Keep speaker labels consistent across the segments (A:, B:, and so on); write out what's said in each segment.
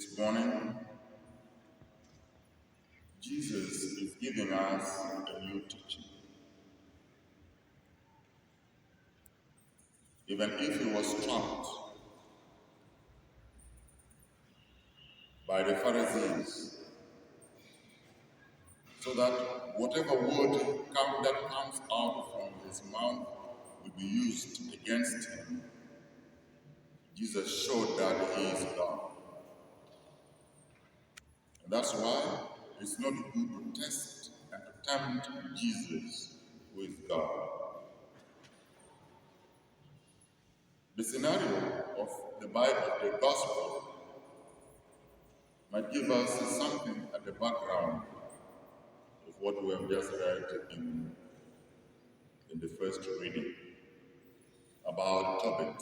A: This morning, Jesus is giving us a new teaching. Even if he was trapped by the Pharisees, so that whatever word that comes out from his mouth will be used against him, Jesus showed that he is God. And that's why it's not good to test and to tempt Jesus with God. The scenario of the Bible, the Gospel, might give us something at the background of what we have just read in the first reading about Tobit.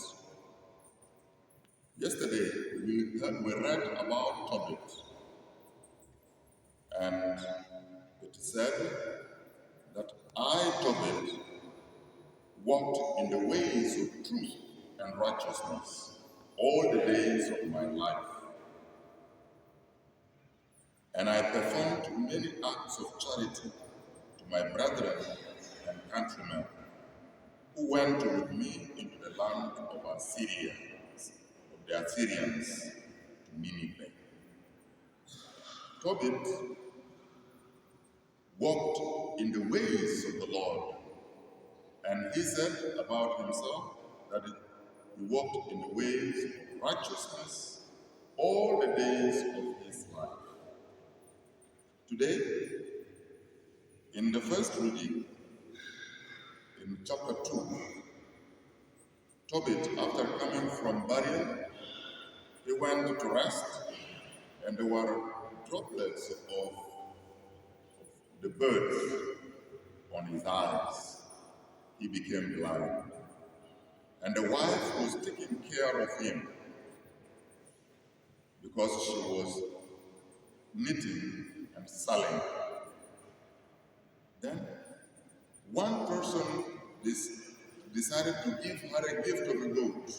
A: Yesterday, we read about Tobit, and it said that I, Tobit, walked in the ways of truth and righteousness all the days of my life. And I performed many acts of charity to my brethren and countrymen who went with me into the land of Assida, of the Assyrians, to Nineveh. Tobit walked in the ways of the Lord, and he said about himself that he walked in the ways of righteousness all the days of his life. Today, in the first reading, in chapter 2, Tobit, after coming from burial, he went to rest, and there were droplets of the birds on his eyes. He became blind. And the wife was taking care of him because she was knitting and selling. Then one person decided to give her a gift of a goat.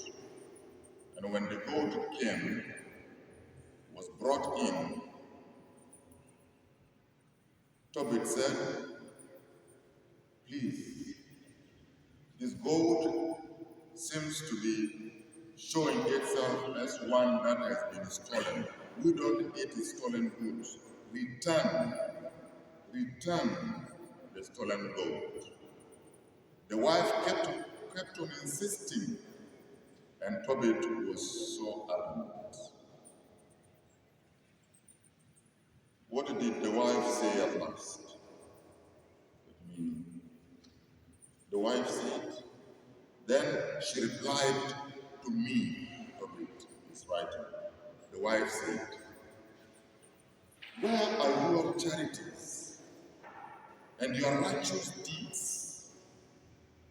A: And when the goat came, was brought in, Tobit said, "Please, this goat seems to be showing itself as one that has been stolen. We don't eat stolen goods. Return the stolen goat." The wife kept on insisting, and Tobit was so adamant. What did the wife say at last? The wife said, then she replied to me, Tobit is writing. The wife said, "Where are your charities and your righteous deeds?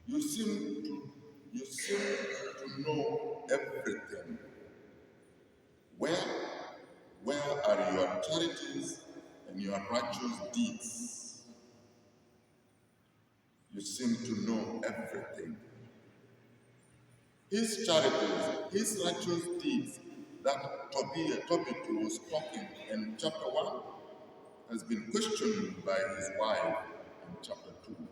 A: You seem to know everything. Where are your charities and your righteous deeds? You seem to know everything." His charities, his righteous deeds that Tobit was talking in chapter 1 has been questioned by his wife in chapter 2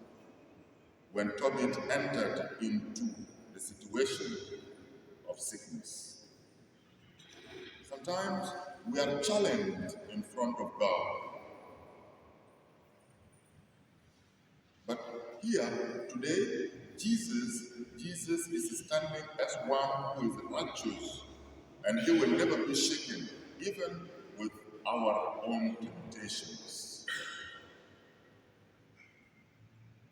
A: when Tobit entered into the situation of sickness. Sometimes we are challenged in front of God. But here, today, Jesus is standing as one who is righteous, and he will never be shaken, even with our own temptations.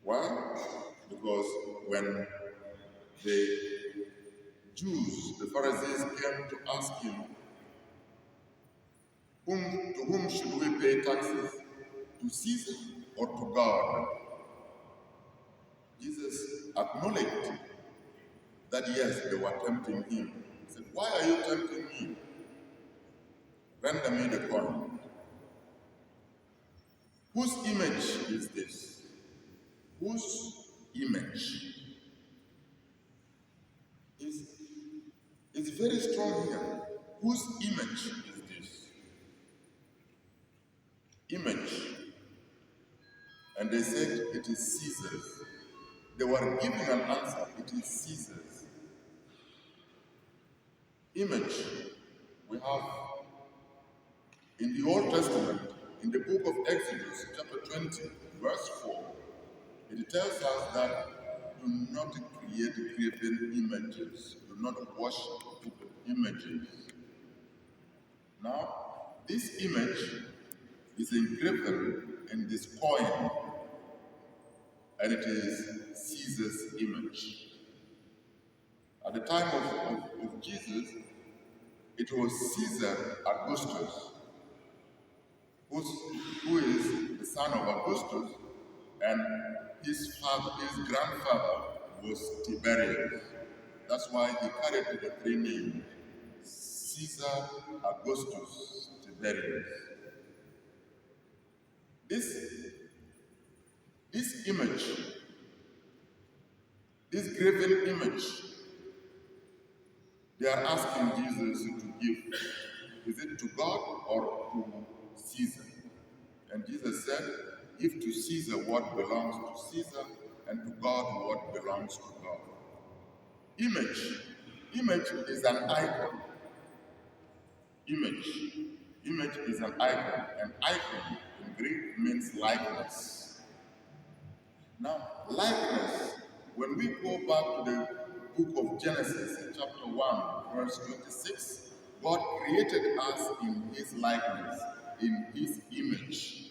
A: Why? Because when the Jews, the Pharisees, came to ask him, to whom should we pay taxes? To Caesar or to God? Jesus acknowledged that yes, they were tempting him. He said, "Why are you tempting me? Render me the coin. Whose image is this? Whose image?" Is very strong here. Whose image is this? And they said, it is Caesar's. They were giving an answer, it is Caesar's. Image we have in the Old Testament, in the book of Exodus, chapter 20, verse 4, it tells us that do not create graven images, do not worship images. Now, this image is engraven in this coin, and it is Caesar's image. At the time of Jesus, it was Caesar Augustus, who is the son of Augustus, and his grandfather was Tiberius. That's why he carried the three names, Caesar Augustus Tiberius. This image, this graven image, they are asking Jesus to give. Is it to God or to Caesar? And Jesus said, give to Caesar what belongs to Caesar, and to God what belongs to God. Image is an icon. Image is an icon. An icon in Greek means likeness. Now, likeness, when we go back to the book of Genesis, chapter 1, verse 26, God created us in his likeness, in his image.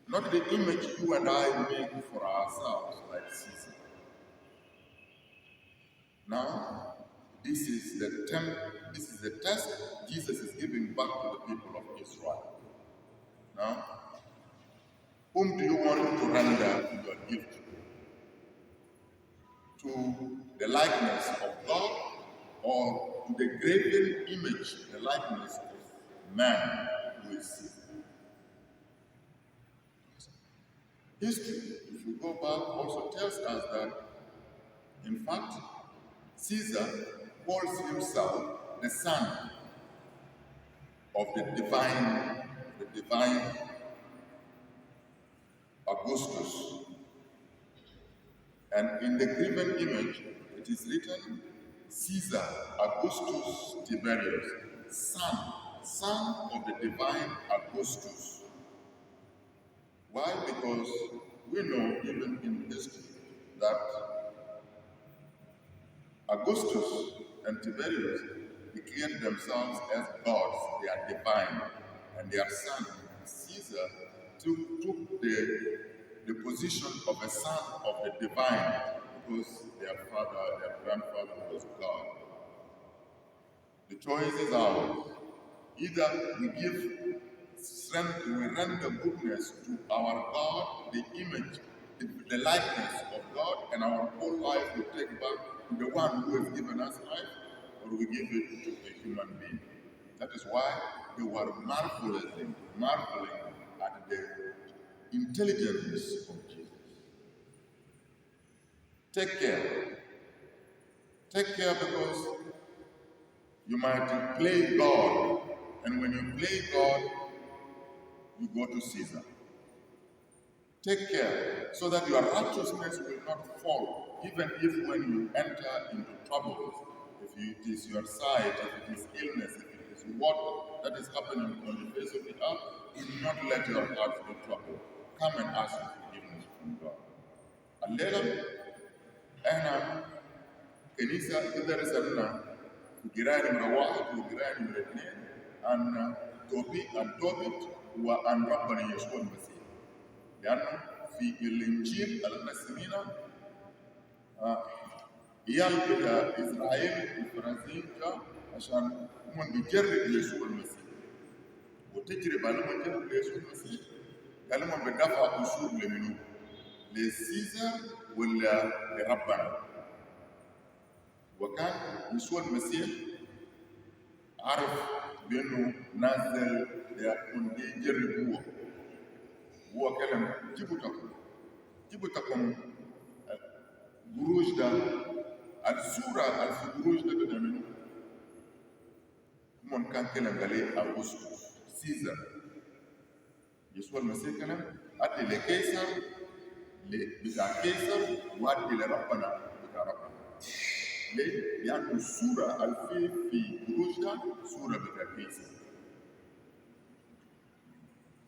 A: Not the image you and I make for ourselves, like Caesar. Now, this is the test Jesus is giving back to the people of Israel. Now, whom do you want to render your gift? To the likeness of God, or to the graven image, the likeness of man who is Caesar? History, if you go back, also tells us that, in fact, Caesar calls himself the son of the divine Augustus. And in the graven image, it is written, Caesar Augustus Tiberius, son of the divine Augustus. Why? Because we know, even in history, that Augustus and Tiberius declared themselves as gods. They are divine, and their son Caesar took the position of a son of the divine, because their grandfather was God. The choice is ours. Either we give strength, we render goodness to our God, the image, the likeness of God, and our whole life we take back to the one who has given us life, or we give it to a human being. That is why they were marveling at the intelligence of Jesus. Take care. Take care, because you might play God, and when you play God, you go to Caesar. Take care so that your righteousness will not fall, even if when you enter into troubles, if it is your sight, if it is illness, if it is what that is happening on the face of the earth, do not let your heart be troubled. Come and ask for forgiveness from God. Allela, ana kanisa idarasa lana kugirani mrawahid kugirani mrathnin an tobit wa an rabbana yeshua al-masih. لأنه في الإنجيل المسلمين عيال بتاع إسرائيل الفرنسيين جاء عشان هم بيجرب يسوع المسيح، وتجربة لما جرب يسوع المسيح قال لهم بدفع أشور لمنو؟ لسيزر ولا لربنا؟ وكان يسوع المسيح عرف بأنه نازل يكون بيجرب هو كلام جبتكم قروش ده الصورة في قروش ده منه هم كان كلام عليه أغسطس سيزر يسوع المسيح كلام أدي لكيسر بتاع كيسر وادي لربنا بتاع ربنا. ليه؟ لأن الصورة في قروش ده صورة بتاع كيسر.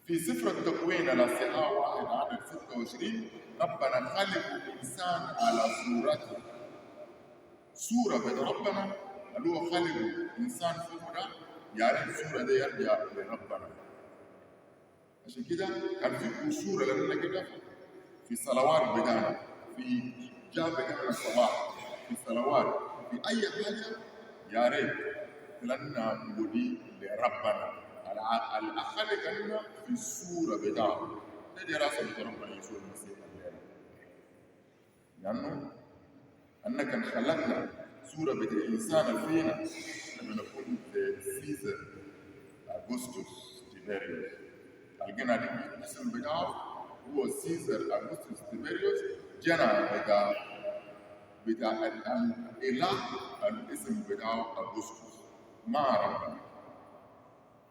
A: في سفر التكوين الأصحاح 1 عدد 26 ربنا خلق الإنسان على صورته. صورة بتاع ربنا اللي هو خلق الإنسان فوق ده، يعني الصورة دي يرجع لربنا. عشان كده كان في صورة لنا كده في الصلوات بتاعنا، في جاب بتاعنا الصلاة، في الصلوات، في أي حاجة يا ريت لنا مودي لربنا. الأخلق لنا في الصورة بتاعه. ده دراسة بتاع ربنا يسوع المسيح الليلة. لأنه أنك خلقنا صورة بتاع الإنسان فينا لما نكون في سيزر أغسطس تيبيريوس. الجنة دي الاسم بتاعه هو سيزر أغسطس تيبيريوس، جنة بتاع الإله الاسم بتاعه أغسطس. مع ربنا.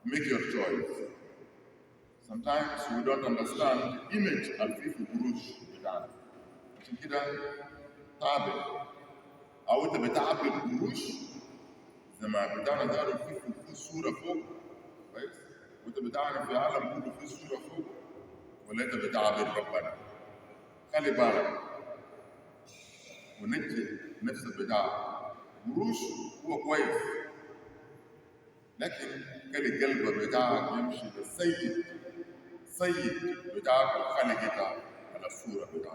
A: Make your choice. Sometimes we don't understand the image الفي في القروش بتاعنا. عشان كده تعبد أو أنت بتعبد القروش زي ما بتاعنا ده في صورة فوق، كويس؟ وأنت بتاعنا في العالم كله في صورة فوق، ولا أنت بتعبد ربنا؟ خلي بالك ونجي نفسك بتاع قروش هو كويس، لكن كان القلب بتاعك يمشي للسيد بتاعك الخالق بتاعك على الصورة بتاعك.